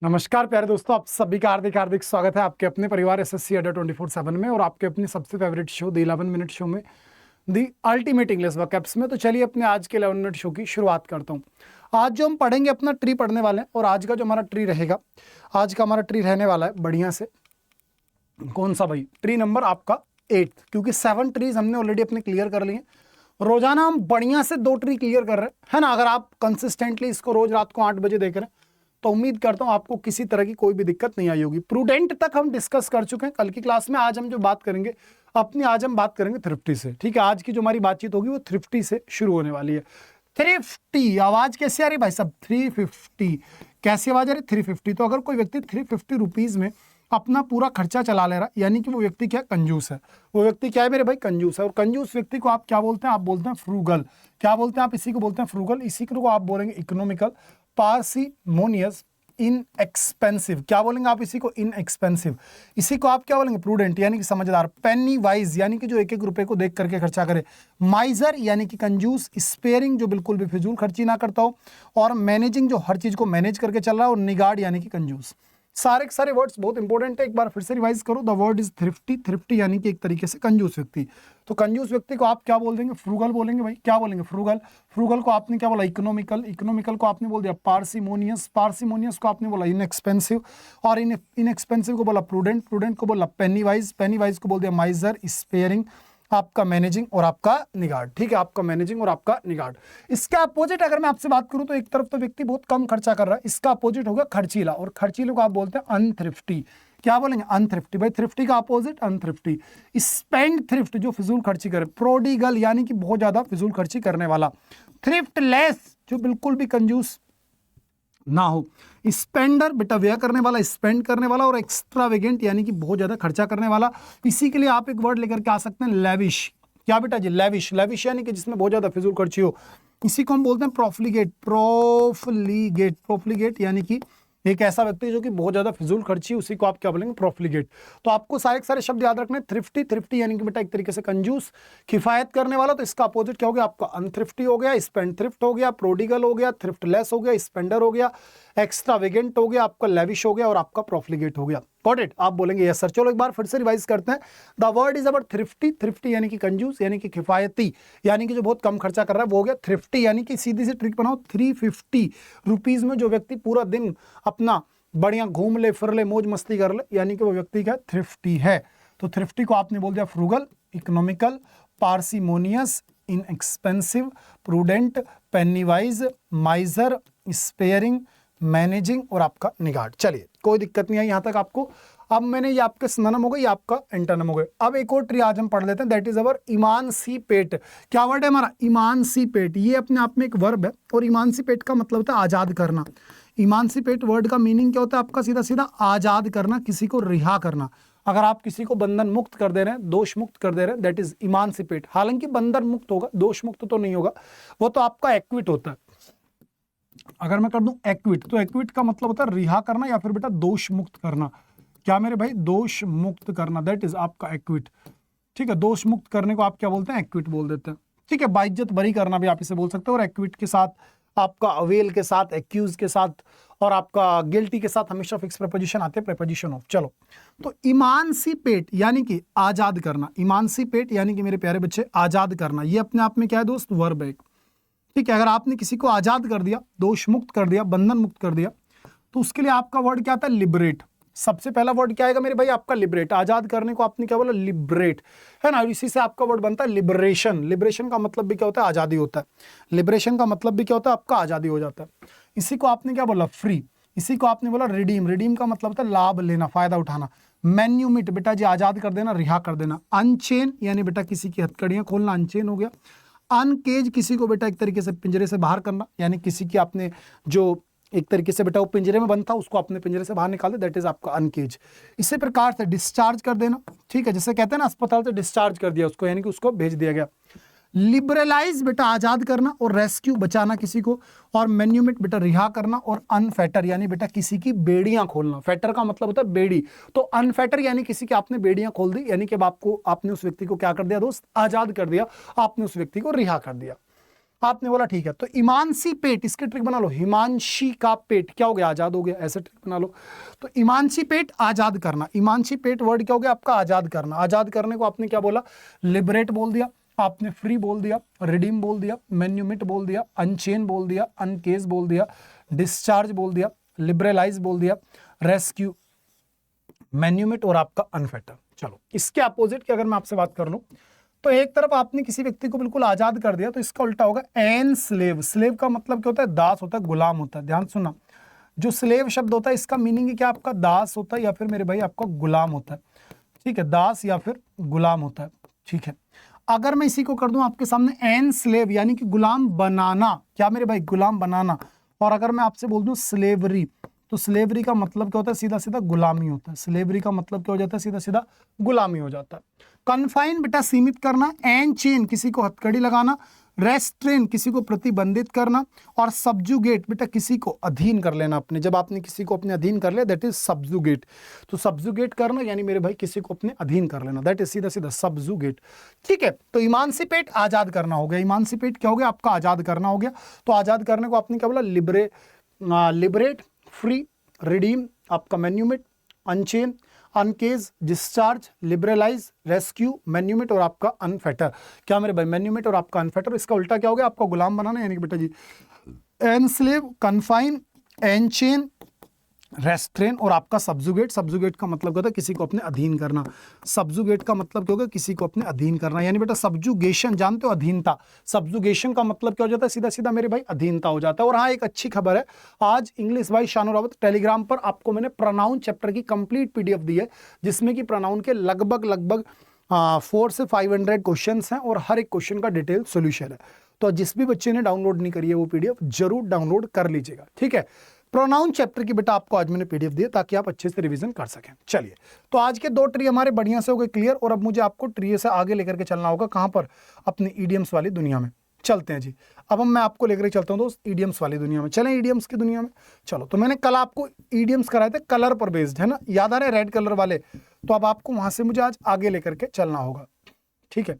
नमस्कार प्यारे दोस्तों, आप सभी का हार्दिक हार्दिक स्वागत है आपके अपने परिवार एसएससी अड्डा 24/7 में और आपके अपनी सबसे favourite show the 11 minute show में द अल्टीमेट इंग्लिश वर्कअप्स में। तो चलिए अपने आज के 11 मिनट शो की शुरुआत करता हूं। आज जो हम पढ़ेंगे अपना ट्री पढ़ने वाले हैं और आज का जो हमारा ट्री रहेगा, आज का हमारा ट्री रहने वाला है बढ़िया से कौन सा भाई, ट्री नंबर आपका 8, क्योंकि 7 ट्रीज हमने ऑलरेडी अपने क्लियर कर लिए। रोजाना हम बढ़िया से 2 ट्री क्लियर कर रहे हैं, है ना। अगर आप कंसिस्टेंटली इसको रोज रात को 8 बजे देख रहे हैं तो उम्मीद करता हूं आपको किसी तरह की कोई भी दिक्कत नहीं आई होगी। प्रूडेंट तक हम डिस्कस कर चुके हैं कल की क्लास में। आज हम जो बात करेंगे आज हम बात करेंगे थ्रिफ्टी से। ठीक है, आज की जो हमारी बातचीत होगी वो थ्रिफ्टी से शुरू होने वाली है। थ्रिफ्टी आवाज कैसे आ रही भाई साहब? 350 कैसी आवाज आ रही? 350। तो अगर कोई व्यक्ति 350 रुपीज में अपना पूरा खर्चा चला ले रहा है, यानी कि वो व्यक्ति क्या कंजूस है। वो व्यक्ति क्या है मेरे भाई? कंजूस है। और कंजूस व्यक्ति को आप क्या बोलते हैं? आप बोलते हैं फ्रूगल। क्या बोलते हैं आप? इसी को बोलते हैं फ्रूगल। इसी को आप बोलेंगे इकोनॉमिकल, पार्सिमोनियस, इनएक्सपेंसिव। क्या बोलेंगे आप इसी को? इनएक्सपेंसिव। इसी को आप क्या बोलेंगे? प्रूडेंट यानी कि समझदार। पेनी वाइज यानी कि जो एक एक रुपए को देख करके खर्चा करे। माइजर यानी कि कंजूस। स्पेयरिंग जो बिल्कुल भी फिजूल खर्ची ना करता हो। और मैनेजिंग जो हर चीज को मैनेज करके चल रहा है। और निगार्ड यानी कि कंजूस। सारे के सारे वर्ड्स बहुत इंपॉर्टेंट है, एक बार फिर से रिवाइज करो। The word is thrifty. Thrifty यानी कि एक तरीके से कंजूस व्यक्ति। तो कंजूस व्यक्ति को आप क्या बोल देंगे? फ्रूगल बोलेंगे भाई। क्या बोलेंगे? फ्रूगल। फ्रूगल को आपने क्या बोला? इकोनॉमिकल। इकोनॉमिकल को आपने बोल दिया पार्सिमोनियस। पार्सिमोनियस को आपने बोला इनएक्सपेंसिव। और इनएक्सपेंसिव को बोला प्रूडेंट। प्रूडेंट को बोला पेनी वाइज। पेनी वाइज को बोल दिया माइजर, स्पेयरिंग, आपका मैनेजिंग और आपका निगार्ड। ठीक है, आपका मैनेजिंग और आपका निगार्ड। इसका अपोजिट अगर मैं आपसे बात करूं तो एक तरफ तो व्यक्ति बहुत कम खर्चा कर रहा है, इसका अपोजिट होगा खर्चीला। और खर्चीले को आप बोलते हैं अनथ्रिफ्टी। क्या बोलेंगे? अनथ्रिफ्टी। भाई थ्रिफ्टी का अपोजिट अनथ्रिफ्टी। स्पेंड थ्रिफ्ट जो फिजूल खर्ची करे। प्रोडिगल यानी कि बहुत ज्यादा फिजूल खर्ची करने वाला। थ्रिफ्टलेस जो बिल्कुल भी कंजूस ना हो। स्पेंडर बेटा व्यय करने वाला, स्पेंड करने वाला। और एक्स्ट्रावेगेंट यानी कि बहुत ज्यादा खर्चा करने वाला। इसी के लिए आप एक वर्ड लेकर के आ सकते हैं लेविश। क्या बेटा जी? लेविश। लेविश यानी कि जिसमें बहुत ज्यादा फिजूल खर्ची हो। इसी को हम बोलते हैं प्रोफ्लिगेट। प्रोफ्लिगेट। प्रोफ्लिगेट यानी कि एक ऐसा व्यक्ति जो कि बहुत ज्यादा फिजूल खर्ची, उसी को आप क्या बोलेंगे? प्रोफ्लिगेट। तो आपको सारे के सारे शब्द याद रखने। थ्रिफ्टी। थ्रिफ्टी यानी कि बेटा एक तरीके से कंजूस, किफायत करने वाला। तो इसका अपोजिट क्या हो गया? आपका अनथ्रिफ्टी हो गया, स्पेंड थ्रिफ्ट हो गया, प्रोडिगल हो गया, थ्रिफ्टलेस हो गया, स्पेंडर हो गया, एक्स्ट्रावेगेंट हो गया, आपका लेविश हो गया और आपका प्रोफ्लिगेट हो गया। Got it? आप बोलेंगे यस सर। चलो एक बार फिर से रिवाइज करते हैं। The word is about thrifty. Thrifty यानी कि कंजूस यानी कि किफायती, यानी कि जो बहुत कम खर्चा कर रहा है वो हो गया थ्रिफ्टी। यानी कि सीधी सी ट्रिक बनाओ, 350 रुपीज में जो व्यक्ति पूरा दिन अपना बढ़िया घूम ले, फिर ले, मौज मस्ती कर ले, यानी कि वो व्यक्ति क्या? थ्रिफ्टी है। तो थ्रिफ्टी को आपने बोल दिया frugal, economical, parsimonious, inexpensive, prudent, penny-wise, माइजर, sparing, managing और आपका निगार्ड। चलिए कोई दिक्कत नहीं है यहां तक आपको। अब मैंने ये आपके सिनोनिम हो गए, ये आपका एंटोनिम हो गए। अब एक और ट्री आज हम पढ़ लेते हैं, दैट इज अवर इमानसिपेट। क्या वर्ड है हमारा? इमानसिपेट। ये अपने आप में एक वर्ब है और इमानसिपेट का मतलब होता है आजाद करना। इमानसिपेट वर्ड का मीनिंग क्या होता है आपका? सीधा सीधा आजाद करना, किसी को रिहा करना। अगर आप किसी को बंधन मुक्त कर दे रहे हैं, दोष मुक्त कर दे रहे हैं, दैट इज इमानसिपेट। हालांकि बंधन मुक्त होगा, दोष मुक्त तो नहीं होगा, वो तो आपका एक्विट होता है। अगर मैं कर दूं एक्विट, तो एक्विट का मतलब होता है रिहा करना या फिर बेटा दोष मुक्त करना। क्या मेरे भाई? दोष मुक्त करना, दैट इज आपका एक्विट। ठीक है, दोष मुक्त करने को आप क्या बोलते हैं? एक्विट बोल देते हैं। ठीक है, बाइज्जत बरी करना भी आप इसे बोल सकते हो। और एक्विट के साथ आपका अवेल के साथ, एक्यूज के साथ और आपका गिल्टी के साथ हमेशा फिक्स प्रीपोजिशन आते हैं, प्रीपोजिशन ऑफ। चलो, तो इमानसिपेट यानी कि आजाद करना। इमानसिपेट यानी कि मेरे प्यारे बच्चे आजाद करना, ये अपने आप में क्या है दोस्त? वर्ब है। ठीक है, अगर आपने किसी को आजाद कर दिया, दोष मुक्त कर दिया, बंधन मुक्त कर दिया, तो उसके लिए आपका वर्ड क्या आता है? लिबरेट। सबसे पहला वर्ड क्या आएगा मेरे भाई? आपका लिबरेट। आजाद करने को आपने क्या बोला? लिबरेट, है ना। इसी से आपका वर्ड बनता है लिबरेशन। लिबरेशन का मतलब भी क्या होता है? आजादी होता है। लिबरेशन का मतलब भी क्या होता है? आपका आजादी हो जाता है। इसी को आपने क्या बोला? फ्री। इसी को आपने बोला रिडीम। रिडीम का मतलब होता है लाभ लेना, फायदा उठाना। मैन्यूमिट बेटा जी आजाद कर देना, रिहा कर देना। अनचेन यानी बेटा किसी की हथकड़ियां खोलना, अनचेन हो गया। अनकेज किसी को बेटा एक तरीके से पिंजरे से बाहर करना, यानी किसी की आपने जो एक तरीके से बेटा वो पिंजरे में बंद था, उसको अपने पिंजरे से बाहर निकाल दे, दैट इज आपका अनकेज। इसी प्रकार से डिस्चार्ज कर देना। ठीक है, जैसे कहते हैं ना अस्पताल से डिस्चार्ज कर दिया उसको, यानी कि उसको भेज दिया गया। लिबरलाइज बेटा आजाद करना और रेस्क्यू बचाना किसी को। और मैन्यूमेट बेटा रिहा करना। और अनफेटर यानी बेटा किसी की बेड़ियां खोलना। फेटर का मतलब होता है बेड़ी, तो अनफेटर यानी किसी की आपने बेड़ियां खोल दी, यानी कि आपने उस व्यक्ति को क्या कर दिया दोस्त? आजाद कर दिया, आपने उस व्यक्ति को रिहा कर दिया। आपने बोला ठीक है, तो इमानसीपेट, इसके ट्रिक बना लो, हिमांशी का पेट क्या हो गया, आजाद हो गया, ऐसे ट्रिक बना लो। तो इमानसीपेट आजाद करना, इमानसीपेट वर्ड क्या हो गया आपका, आजाद करना। आजाद करने को आपने क्या बोला, लिबरेट बोल दिया, आपने फ्री बोल दिया, रिडीम बोल दिया, मैन्यूमिट बोल दिया, अनचेन बोल दिया, अनकेस बोल दिया, डिस्चार्ज बोल दिया, लिबरलाइज बोल दिया, रेस्क्यू, मैन्यूमिट और आपका अनफेटर। चलो इसके अपोजिट की अगर मैं आपसे बात कर लूं, तो एक तरफ आपने किसी व्यक्ति को बिल्कुल आजाद कर दिया, तो इसका उल्टा होगा एन स्लेव। स्लेव का मतलब क्या होता है, दास होता है, गुलाम होता है। ध्यान सुनना, जो स्लेव शब्द होता है इसका मीनिंग क्या आपका, दास होता है या फिर मेरे भाई आपका गुलाम होता है। ठीक है, दास या फिर गुलाम होता है। ठीक है, अगर मैं इसी को कर दूं आपके सामने एन स्लेव यानी कि गुलाम बनाना, क्या मेरे भाई, गुलाम बनाना। और अगर मैं आपसे बोल दूं स्लेवरी, तो स्लेवरी का मतलब क्या होता है, सीधा सीधा गुलामी होता है। स्लेवरी का मतलब क्या हो जाता है, सीधा सीधा गुलामी हो जाता है। कन्फाइन बेटा सीमित करना, एन चेन किसी को हथकड़ी लगाना, रेस्ट्रेन किसी को प्रतिबंधित करना, और सब्जुगेट बेटा किसी को अधीन कर लेना अपने। जब आपने किसी को अपने अधीन कर लिया दैट इज सब्जुगेट। तो सब्जुगेट करना यानी मेरे भाई किसी को अपने अधीन कर लेना, दैट इज सीधा सीधा सब्जुगेट। ठीक है, तो इमानसिपेट आजाद करना हो गया, इमानसिपेट क्या हो गया आपका, आजाद करना हो गया। तो आजाद करने को आपने क्या बोला, लिबरेट, फ्री, रिडीम, आपका मैन्यूमिट, अनचेन, अनकेज, डिस्चार्ज, लिबरलाइज, रेस्क्यू, मैन्यूमिट और आपका अनफेटर। क्या मेरे भाई, मैन्यूमिट और आपका अनफेटर। इसका उल्टा क्या हो गया आपका, गुलाम बनाना, यानी कि बेटा जी एनस्लेव, कन्फाइन, एनचेन, रेस्ट्रेन और आपका सब्जुगेट। सब्जुगेट का मतलब क्या होता है, किसी को अपने अधीन करना। सब्जुगेट का मतलब क्या होगा, किसी को अपने अधीन करना, यानी बेटा सब्जुगेशन जानते हो, अधीनता। सब्जुगेशन का मतलब क्या हो जाता है, सीधा सीधा मेरे भाई अधीनता हो जाता है। और हाँ, एक अच्छी खबर है, आज इंग्लिश भाई शानू रावत टेलीग्राम पर आपको मैंने प्रोनाउन चैप्टर की कंप्लीट पीडीएफ दी है, जिसमें कि प्रोनाउन के लगभग 400 से 500 क्वेश्चन हैं और हर एक क्वेश्चन का डिटेल सोल्यूशन है। तो जिस भी बच्चे ने डाउनलोड नहीं करी है वो पीडीएफ जरूर डाउनलोड कर लीजिएगा। ठीक है, प्रोनाउन चैप्टर की बेटा आपको आज मैंने पीडीएफ दी ताकि आप अच्छे से रिवीजन कर सकें। चलिए, तो आज के 2 ट्री हमारे बढ़िया से हो गए क्लियर, और अब मुझे आपको ट्री से आगे लेकर के चलना होगा। कहां पर, अपने ईडियम्स वाली दुनिया में चलते हैं जी। अब मैं आपको लेकर चलता हूं दोस्त ईडियम्स वाली दुनिया में। चलें ईडियम्स की दुनिया में। चलो, तो मैंने कल आपको ईडियम्स कराए थे कलर पर बेस्ड, है ना, याद आ रहे रेड कलर वाले। तो अब आपको वहां से मुझे आज आगे लेकर के चलना होगा। ठीक है,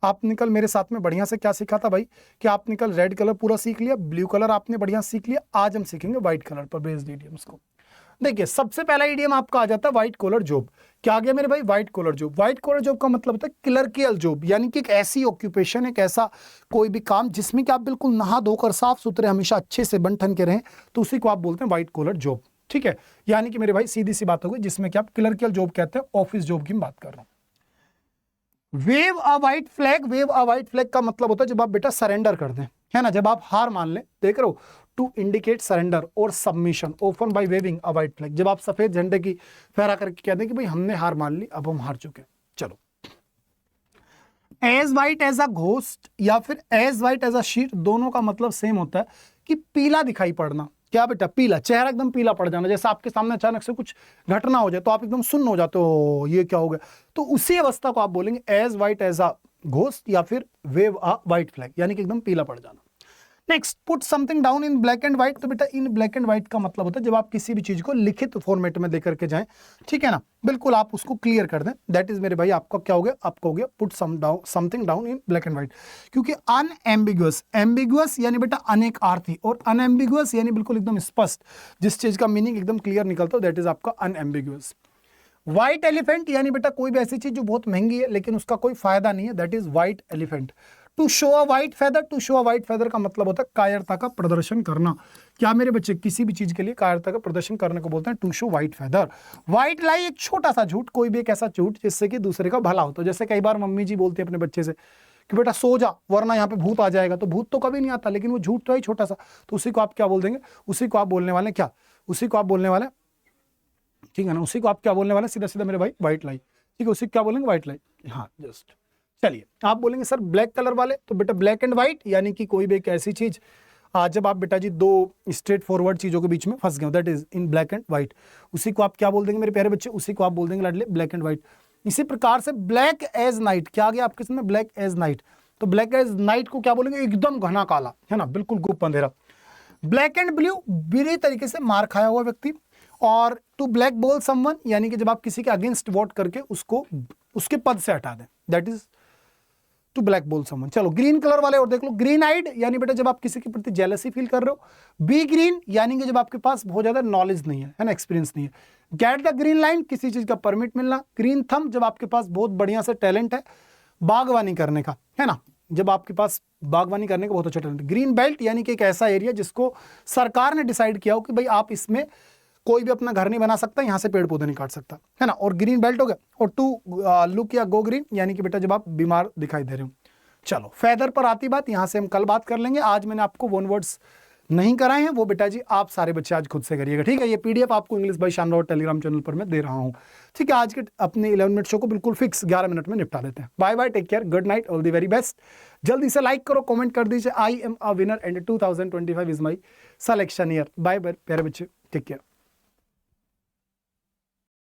आपने कल मेरे साथ में बढ़िया से क्या सीखा था भाई, कि आपने कल रेड कलर पूरा सीख लिया, ब्लू कलर आपने बढ़िया सीख लिया। आज हम सीखेंगे व्हाइट कलर पर बेस्ड इडियम्स को। देखिए, सबसे पहला इडियम आपका आ जाता है व्हाइट कॉलर जॉब। क्या आ गया मेरे भाई, white collar job. White collar job का मतलब होता है क्लर्कियल जॉब, यानी कि एक ऐसी ऑक्यूपेशन, एक ऐसा कोई भी काम जिसमें कि आप बिल्कुल नहा धोकर साफ सुथरे हमेशा अच्छे से बन ठन के रहें, तो उसी को आप बोलते हैं व्हाइट कॉलर जॉब। ठीक है, यानी कि मेरे भाई सीधी सी बात हो गई, जिसमें कि आप क्लर्कियल जॉब कहते हैं, ऑफिस जॉब की बात कर रहा हूं। वेव अ व्हाइट फ्लैग, वेव अ व्हाइट फ्लैग का मतलब होता है जब आप बेटा सरेंडर कर दें, है ना, जब आप हार मान लें। देख रहे हो, टू इंडिकेट सरेंडर और सबमिशन ऑफन बाय वेविंग अ व्हाइट फ्लैग। जब आप सफेद झंडे की फहरा करके कहते हैं कि भाई हमने हार मान ली, अब हम हार चुके हैं। चलो, as white as a ghost या फिर as white as a sheet, दोनों का मतलब सेम होता है कि पीला दिखाई पड़ना। क्या बेटा, पीला, चेहरा एकदम पीला पड़ जाना। जैसे आपके सामने अचानक से कुछ घटना हो जाए तो आप एकदम सुन्न हो जाते हो, ये क्या हो गया। तो उसी अवस्था को आप बोलेंगे as white as a ghost या फिर वेव अ व्हाइट फ्लैग, यानी कि एकदम पीला पड़ जाना। Next, put something down in black and white. तो बेटा इन ब्लैक एंड व्हाइट का मतलब होता है जब आप किसी भी चीज को लिखित फॉर्मेट में लेकर के जाएं, ठीक है ना, बिल्कुल आप उसको क्लियर कर दें। दैट इज मेरे भाई आपका क्या हो गया, आपका हो गया put something down in black and white. क्योंकि अनएम्बिगुअस, एम्बिगुअस यानी बेटा अनेक अर्थी, और अनएम्बिगुअस यानी बिल्कुल एकदम स्पष्ट, जिस चीज का मीनिंग एकदम क्लियर निकलता हो, दैट इज आपका अनएम्बिगुअस। व्हाइट एलिफेंट यानी बेटा कोई भी ऐसी चीज जो बहुत महंगी है लेकिन उसका कोई फायदा नहीं है, that is white elephant. To show a white feather, to show a white feather का मतलब होता है कायरता का प्रदर्शन करना। क्या मेरे बच्चे, किसी भी चीज के लिए कायरता का प्रदर्शन करने को बोलते हैं to show white feather. White lie, एक छोटा सा झूठ, कोई भी एक ऐसा झूठ जिससे कि दूसरे का भला हो। तो जैसे कई बार मम्मी जी बोलती है अपने बच्चे से कि बेटा सो जा वरना यहाँ पे भूत आ जाएगा, तो भूत तो कभी नहीं आता, लेकिन वो झूठ तो है छोटा सा, तो उसी को आप क्या बोल देंगे, उसी को आप बोलने वाले क्या, उसी को आप बोलने वाले, ठीक है ना, उसी को आप क्या बोलने वाले, सीधा सीधा मेरे भाई व्हाइट लाई। ठीक है, उसी को क्या बोलेंगे, व्हाइट लाई। हाँ जस्ट, चलिए आप बोलेंगे सर ब्लैक कलर वाले, तो बेटा ब्लैक एंड व्हाइट यानी कि कोई भी एक ऐसी चीज जब आप बेटा जी दो स्ट्रेट फॉरवर्ड चीजों के बीच में फंस गए, that is in black and white, उसी को आप क्या बोल देंगे मेरे प्यारे बच्चे, उसी को आप बोल देंगे लाडले ब्लैक एंड व्हाइट। इसी प्रकार से ब्लैक एज नाइट, क्या आ गया आपके सामने, ब्लैक एज नाइट। तो ब्लैक एज नाइट को क्या बोलेंगे, एकदम घना काला, है ना, बिल्कुल गुप्त अंधेरा। ब्लैक एंड ब्लू, बुरी तरीके से मार खाया हुआ व्यक्ति। और टू ब्लैक बॉल समवन यानी कि जब आप किसी के अगेंस्ट वोट करके उसको उसके पद से हटा दें, दैट इज टू ब्लैक बोल समवन। चलो ग्रीन कलर वाले और देख लो, ग्रीन आइड यानी बेटा जब आप किसी के प्रति जेलसी फील कर रहे हो। बी ग्रीन यानी कि जब आपके पास बहुत ज्यादा नॉलेज नहीं है ना, एक्सपीरियंस नहीं है। गेट द ग्रीन लाइन, किसी चीज का परमिट मिलना। ग्रीन थंब, जब आपके पास बहुत बढ़िया से टैलेंट है बागवानी करने का, है ना, जब आपके पास बागवानी करने का बहुत अच्छा टैलेंट। ग्रीन बेल्ट यानी कि एक ऐसा एरिया जिसको सरकार ने डिसाइड किया हो कि भाई आप इसमें कोई भी अपना घर नहीं बना सकता, यहाँ से पेड़ पौधे नहीं काट सकता, है ना, और ग्रीन बेल्ट हो गया। और टू लुक या गो ग्रीन यानी कि बेटा जब आप बीमार दिखाई दे रहे हो। चलो फेदर पर आती बात, यहाँ से हम कल बात कर लेंगे। आज मैंने आपको 1 वर्ड्स नहीं कराए हैं, वो बेटा जी आप सारे बच्चे आज खुद से करिएगा, ठीक है। ये पीडीएफ आपको इंग्लिश बाय शानदार टेलीग्राम चैनल पर मैं दे रहा हूँ, ठीक है। आज के अपने 11 मिनट शो को बिल्कुल फिक्स 11 मिनट में निपटा देते हैं। Bye bye, take care, good night, all the very best. जल्दी से लाइक करो, कमेंट कर दीजिए। I am a winner and 2025 is my selection year. Bye bye प्यारे बच्चे, टेक केयर।